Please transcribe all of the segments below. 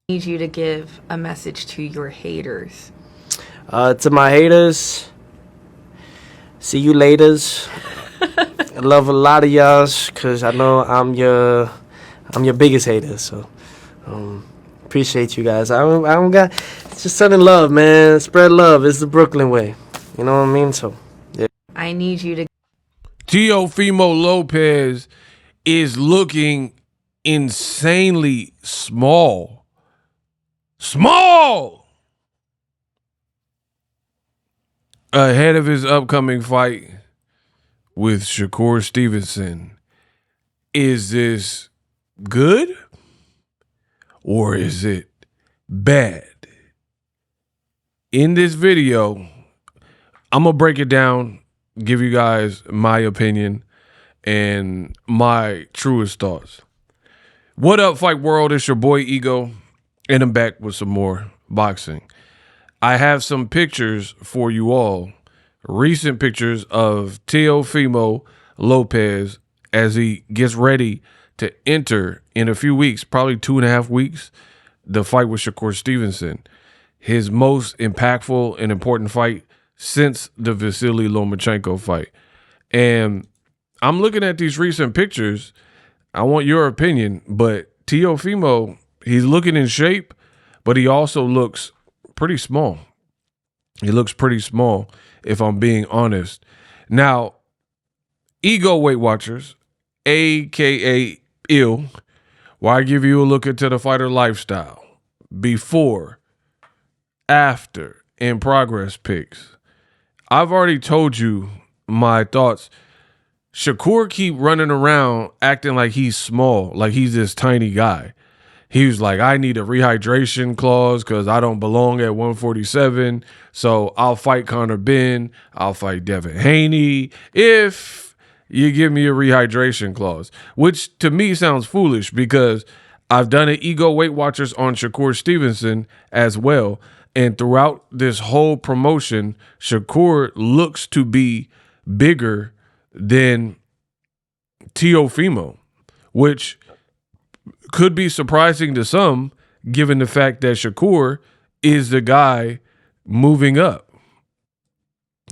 Need you to give a message to your haters. To my haters, see you laters. I love a lot of y'all because I know I'm your biggest hater. So appreciate you guys. I don't got just sending love, man. Spread love. It's the Brooklyn way. You know what I mean? So yeah. I need you to. Teofimo Lopez is looking insanely small. Ahead of his upcoming fight with SHakur Stevenson. Is this good or is it bad? In this video, I'm going to break it down, give you guys my opinion and my truest thoughts. What up, Fight World? It's your boy Ego, and I'm back with some more boxing. I have some pictures for you all, recent pictures of Teofimo Lopez as he gets ready to enter in a few weeks, probably 2.5 weeks, the fight with SHakur Stevenson. His most impactful and important fight since the Vasily Lomachenko fight. And I'm looking at these recent pictures. I want your opinion, but Teofimo, he's looking in shape, but he also looks pretty small. He looks pretty small, if I'm being honest. Now, Ego Weight Watchers, a.k.a. Ill, why give you a look into the fighter lifestyle? Before, after, and progress pics. I've already told you my thoughts. SHakur keep running around acting like he's small, like he's this tiny guy. He was like, I need a rehydration clause because I don't belong at 147. So I'll fight Conor Ben. I'll fight Devin Haney if you give me a rehydration clause, which to me sounds foolish because I've done an Ego Weight Watchers on SHakur Stevenson as well. And throughout this whole promotion, SHakur looks to be bigger than Teofimo, which could be surprising to some, given the fact that SHakur is the guy moving up.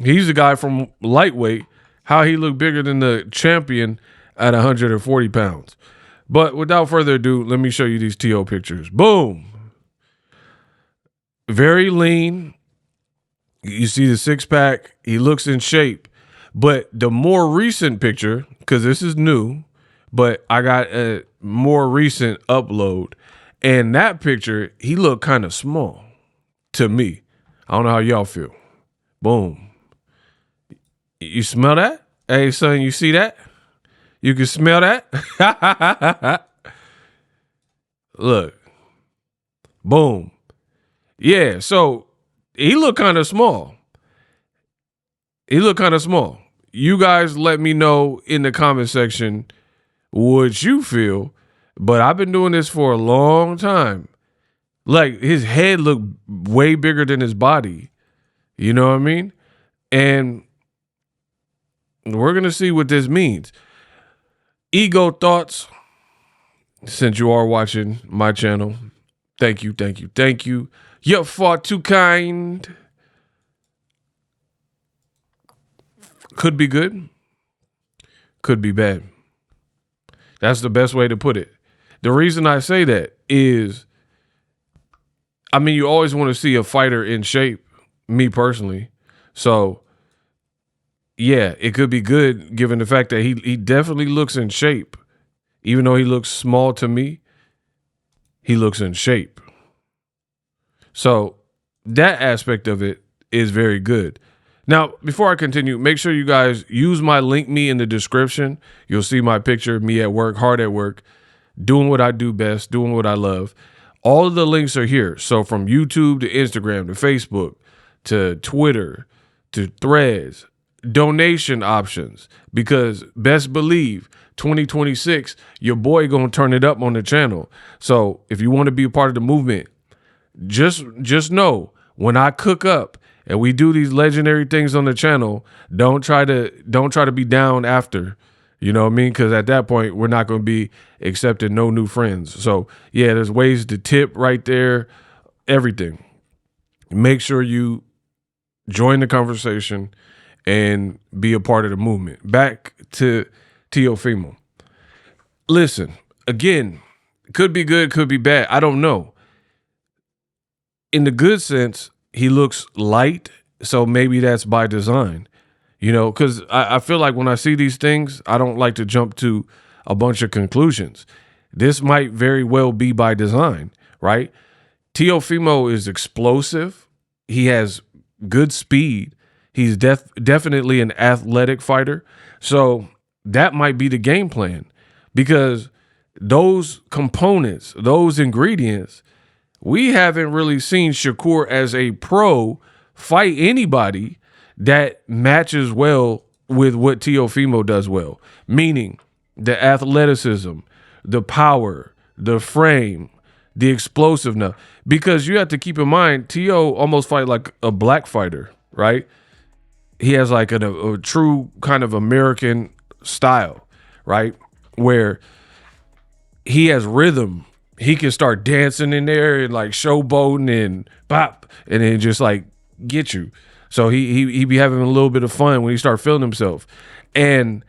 He's the guy from lightweight. How he looked bigger than the champion at 140 pounds. But without further ado, let me show you these TO pictures. Boom. Very lean. You see the six-pack. He looks in shape. But the more recent picture, because this is new, but I got a more recent upload. And that picture, he looked kind of small to me. I don't know how y'all feel. Boom. You smell that? Hey, son, you see that? You can smell that? Look. Boom. Yeah, so he looked kind of small. He looked kind of small. You guys let me know in the comment section what you feel, but I've been doing this for a long time. Like, his head looked way bigger than his body. You know what I mean? And we're going to see what this means. Ego thoughts, since you are watching my channel. Thank you, thank you, thank you. You're far too kind. Could be good. Could be bad. That's the best way to put it. The reason I say that is, I mean, you always want to see a fighter in shape, me personally. So, yeah, it could be good given the fact that he definitely looks in shape. Even though he looks small to me, he looks in shape. So that aspect of it is very good. Now, before I continue, make sure you guys use my link me in the description. You'll see my picture, me at work, hard at work, doing what I do best, doing what I love. All of the links are here. So from YouTube to Instagram to Facebook to Twitter to Threads, donation options, because best believe 2026, your boy gonna turn it up on the channel. So if you want to be a part of the movement, just know when I cook up and we do these legendary things on the channel, don't try to be down after. You know what I mean? Because at that point, we're not going to be accepting no new friends. So, yeah, there's ways to tip right there, everything. Make sure you join the conversation and be a part of the movement. Back to Teofimo. Listen, again, could be good, could be bad. I don't know. In the good sense, he looks light, so maybe that's by design. You know, because I feel like when I see these things, I don't like to jump to a bunch of conclusions. This might very well be by design, right? Teofimo is explosive. He has good speed. He's definitely an athletic fighter. So that might be the game plan, because those components, those ingredients, we haven't really seen Shakur as a pro fight anybody that matches well with what Teofimo does well, meaning the athleticism, the power, the frame, the explosiveness. Because you have to keep in mind, Teo almost fight like a black fighter, right? He has like a true kind of American style, right? Where he has rhythm. He can start dancing in there and like showboating and bop, and then just like get you. So he be having a little bit of fun when he start feeling himself. And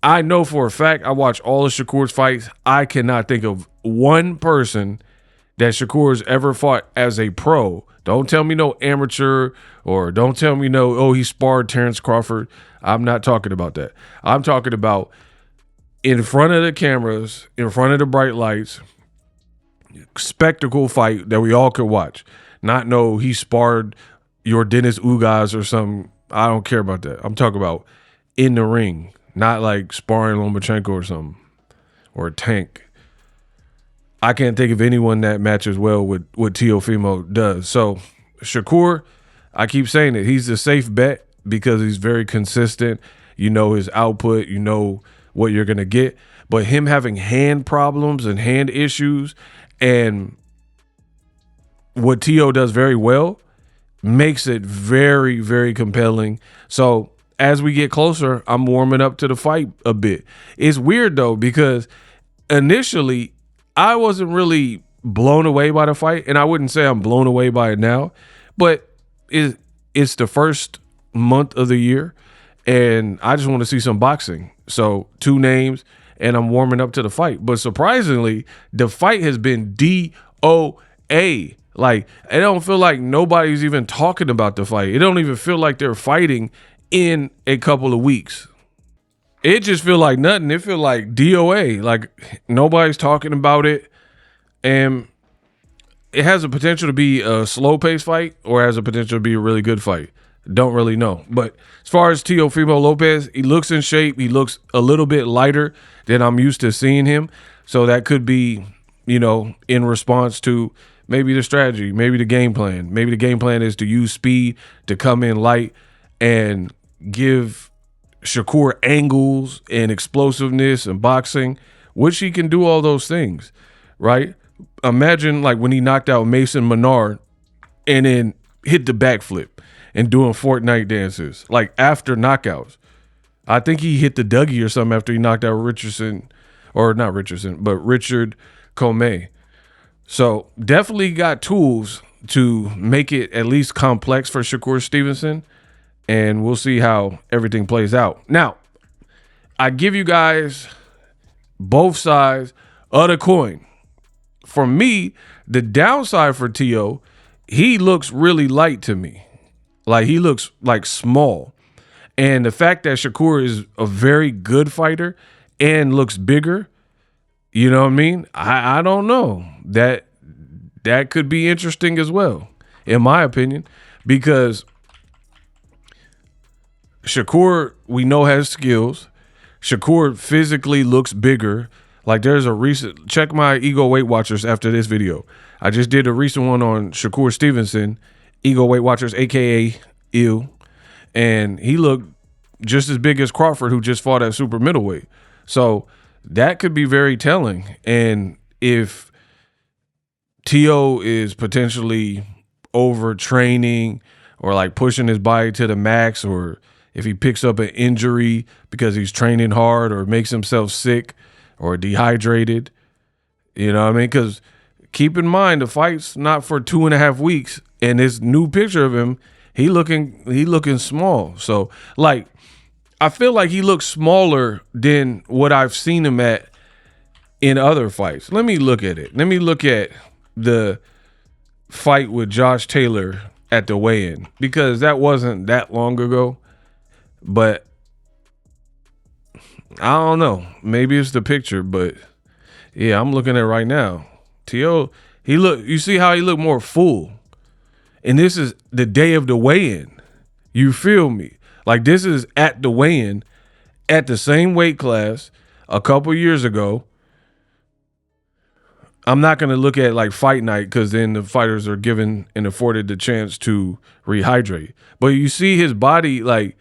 I know for a fact, I watch all of Shakur's fights. I cannot think of one person that Shakur's ever fought as a pro. Don't tell me no amateur, or don't tell me no, oh, he sparred Terrence Crawford. I'm not talking about that. I'm talking about in front of the cameras, in front of the bright lights, spectacle fight that we all could watch. Not no, he sparred your Dennis Ugas or something. I don't care about that. I'm talking about in the ring, not like sparring Lomachenko or something, or a Tank. I can't think of anyone that matches well with what Teofimo does. So Shakur, I keep saying it, he's a safe bet because he's very consistent. You know his output, you know what you're going to get. But him having hand problems and hand issues, and what Teo does very well, makes it very, very compelling. So as we get closer, I'm warming up to the fight a bit. It's weird though, because initially I wasn't really blown away by the fight, and I wouldn't say I'm blown away by it now, but it's the first month of the year, and I just want to see some boxing. So 2 names, and I'm warming up to the fight. But surprisingly, the fight has been DOA. Like, it don't feel like nobody's even talking about the fight. It don't even feel like they're fighting in a couple of weeks. It just feel like nothing. It feel like DOA. Like nobody's talking about it. And it has a potential to be a slow-paced fight, or has a potential to be a really good fight. Don't really know. But as far as Teofimo Lopez, he looks in shape. He looks a little bit lighter than I'm used to seeing him. So that could be, you know, in response to maybe the strategy, maybe the game plan. Maybe the game plan is to use speed to come in light and give Shakur angles and explosiveness and boxing, which he can do all those things, right? Imagine like when he knocked out Mason Menard and then hit the backflip and doing Fortnite dances, like after knockouts. I think he hit the Dougie or something after he knocked out Richard Comey. So definitely got tools to make it at least complex for Shakur Stevenson, and we'll see how everything plays out. Now, I give you guys both sides of the coin. For me, the downside for Teo, he looks really light to me. Like, he looks like small. And the fact that Shakur is a very good fighter and looks bigger, you know what I mean? I don't know. That could be interesting as well, in my opinion, because Shakur, we know, has skills. Shakur physically looks bigger. Like, there's a recent, check my Ego Weight Watchers after this video. I just did a recent one on Shakur Stevenson, Ego Weight Watchers, aka Ill, and he looked just as big as Crawford, who just fought at super middleweight. So that could be very telling. And if Teo is potentially overtraining or like pushing his body to the max, or if he picks up an injury because he's training hard or makes himself sick or dehydrated. You know what I mean? Because keep in mind, the fight's not for 2.5 weeks, and this new picture of him, he looking small. So, like, I feel like he looks smaller than what I've seen him at in other fights. Let me look at it. Let me look at the fight with Josh Taylor at the weigh-in, because that wasn't that long ago. But I don't know. Maybe it's the picture, but yeah, I'm looking at it right now. T.O., you see how he looked more full. And this is the day of the weigh-in. You feel me? Like, this is at the weigh-in at the same weight class a couple years ago. I'm not going to look at like fight night, because then the fighters are given and afforded the chance to rehydrate. But you see his body, like,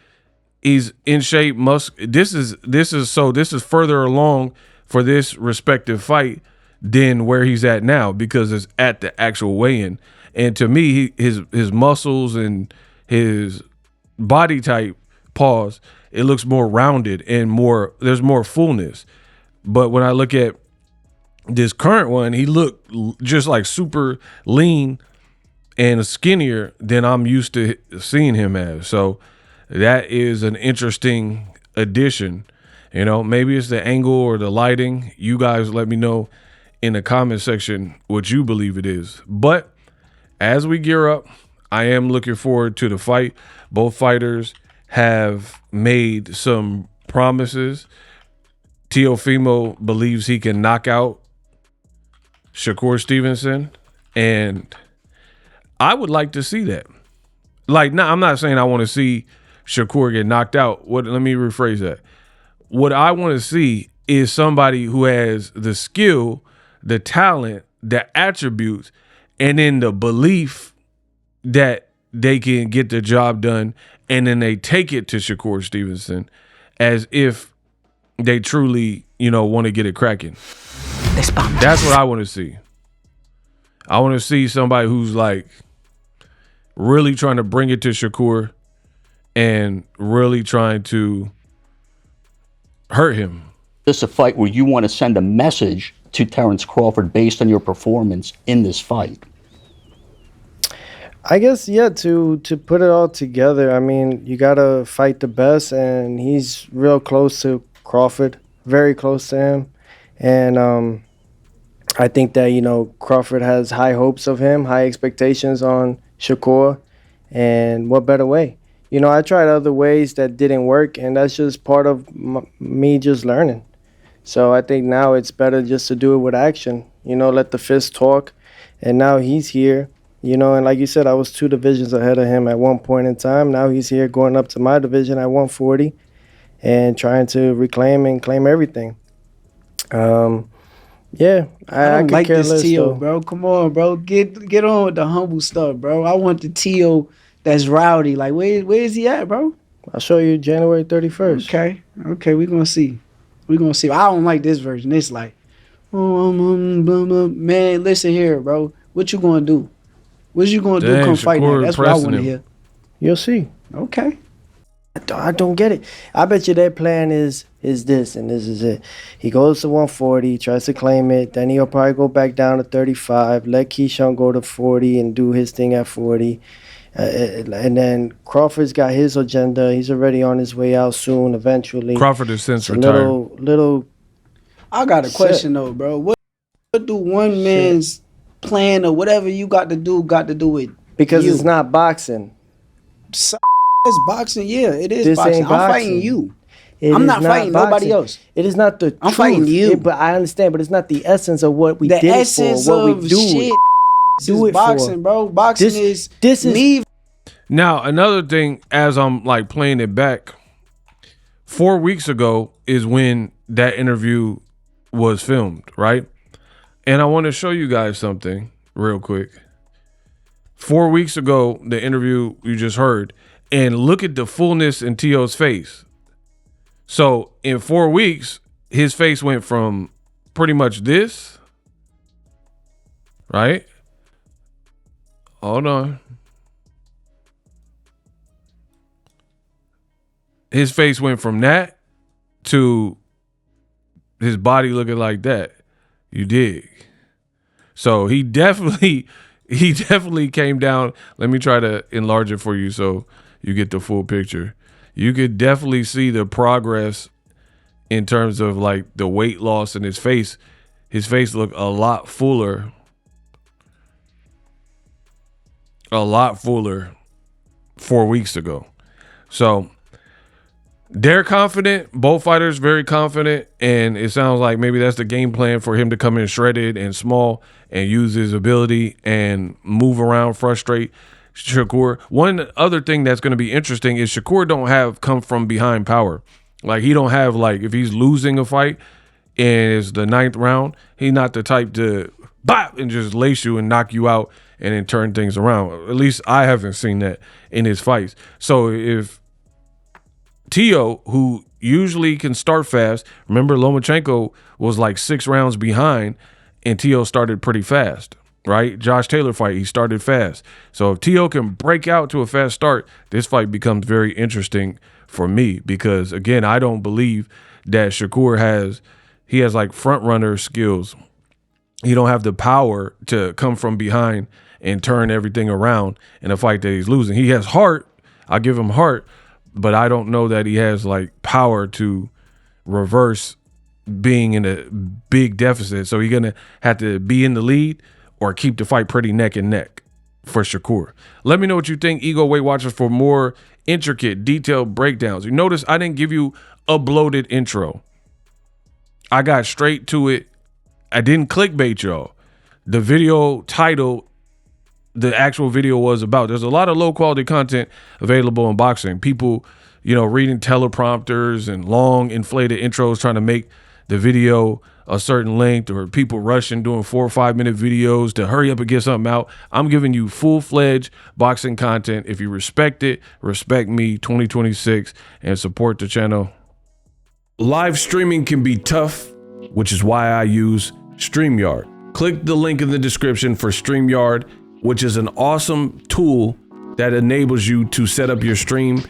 he's in shape. This is further along for this respective fight than where he's at now, because it's at the actual weigh-in. And to me, his muscles and his body type, it looks more rounded and there's more fullness. But when I look at this current one, he looked just like super lean and skinnier than I'm used to seeing him as. So that is an interesting addition. You know, maybe it's the angle or the lighting. You guys let me know in the comment section what you believe it is. But as we gear up, I am looking forward to the fight. Both fighters have made some promises. Teofimo believes he can knock out SHakur Stevenson, and I would like to see that. Like, no, I'm not saying I want to see Shakur get knocked out. Let me rephrase that. What I want to see is somebody who has the skill, the talent, the attributes, and then the belief that they can get the job done, and then they take it to Shakur Stevenson as if they truly, want to get it cracking. That's what I want to see. I want to see somebody who's like really trying to bring it to Shakur and really trying to hurt him. This is a fight where you want to send a message to Terrence Crawford based on your performance in this fight. I guess, yeah, to put it all together, I mean, you got to fight the best, and he's real close to Crawford, very close to him. And I think that, Crawford has high hopes of him, high expectations on Shakur, and what better way? I tried other ways that didn't work, and that's just part of me just learning. So I think now it's better just to do it with action, let the fist talk. And now he's here, and like you said, I was 2 divisions ahead of him at one point in time. Now he's here going up to my division at 140 and trying to reclaim and claim everything. Yeah, I don't could like care this less, T.O., though. bro. Come on, bro. Get on with the humble stuff, bro. I want the T.O. that's rowdy. Like, where is he at, bro? I'll show you January 31st. Okay, we're gonna see. I don't like this version. It's like, blah, blah. Man, listen here, bro. What you gonna do? What you gonna do? Come fight me. That's what I want to hear. You'll see. Okay. I don't get it. I bet you their plan is this, and this is it. He goes to 140, tries to claim it, then he'll probably go back down to 35, let Keyshawn go to 40 and do his thing at 40. And then Crawford's got his agenda. He's already on his way out soon, eventually. Crawford has since retired. Little. I got a question though, bro. What do one man's plan or whatever you got to do with? Because you? It's not boxing. It's boxing, yeah. It is This boxing. ain't I'm boxing. fighting you. I'm not fighting nobody else. It is not the I'm truth. fighting you. But I understand, but it's not the essence of what we did it for, what we do. Shit Do is it boxing, for. bro. Boxing This is me. Now, another thing, as I'm like playing it back, 4 weeks ago is when that interview was filmed, right? And I want to show you guys something real quick. 4 weeks ago, the interview you just heard, and look at the fullness in T.O.'s face. So in 4 weeks, his face went from pretty much this, right? Hold on. his face went from that to his body looking like that. You dig? So he definitely came down. Let me try to enlarge it for you so you get the full picture. You could definitely see the progress in terms of like the weight loss in his face. His face looked a lot fuller 4 weeks ago. So they're confident. Both fighters very confident, and it sounds like maybe that's the game plan for him to come in shredded and small and use his ability and move around, frustrate Shakur. One other thing that's going to be interesting is Shakur don't have come from behind power. Like he don't have like if he's losing a fight and it's the 9th round, he's not the type to bop and just lace you and knock you out and then turn things around. At least I haven't seen that in his fights. So if Teo, who usually can start fast, remember Lomachenko was like 6 rounds behind and Teo started pretty fast, right? Josh Taylor fight, he started fast. So if Teo can break out to a fast start, this fight becomes very interesting for me because, again, I don't believe that Shakur has like front runner skills. He don't have the power to come from behind and turn everything around in a fight that he's losing. He has heart. I'll give him heart, but I don't know that he has like power to reverse being in a big deficit. So he's going to have to be in the lead or keep the fight pretty neck and neck for Shakur. Let me know what you think, Ego Weight Watchers, for more intricate, detailed breakdowns. You notice I didn't give you a bloated intro. I got straight to it. I didn't clickbait y'all. The video title, the actual video was about. There's a lot of low quality content available in boxing. People, reading teleprompters and long inflated intros trying to make the video a certain length, or people rushing doing 4 or 5 minute videos to hurry up and get something out. I'm giving you full-fledged boxing content. If you respect it, respect me 2026 and support the channel. Live streaming can be tough, which is why I use StreamYard. Click the link in the description for StreamYard, which is an awesome tool that enables you to set up your stream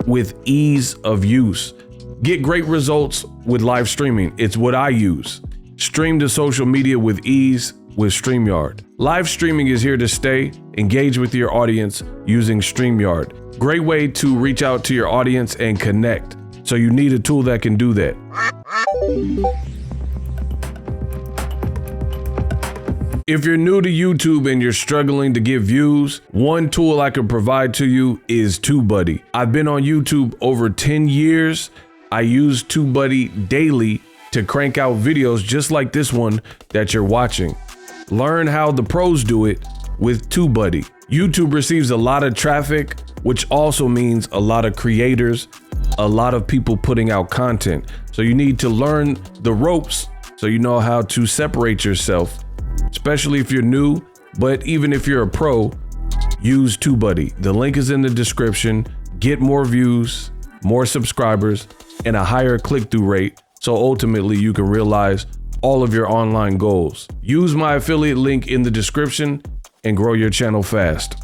with ease of use. Get great results with live streaming. It's what I use. Stream to social media with ease with StreamYard. Live streaming is here to stay. Engage with your audience using StreamYard. Great way to reach out to your audience and connect. So you need a tool that can do that. If you're new to YouTube and you're struggling to get views, one tool I can provide to you is TubeBuddy. I've been on YouTube over 10 years. I use TubeBuddy daily to crank out videos just like this one that you're watching. Learn how the pros do it with TubeBuddy. YouTube receives a lot of traffic, which also means a lot of creators, a lot of people putting out content. So you need to learn the ropes so you know how to separate yourself, especially if you're new, but even if you're a pro, use TubeBuddy. The link is in the description. Get more views, more subscribers, and a higher click-through rate, so ultimately you can realize all of your online goals. Use my affiliate link in the description and grow your channel fast.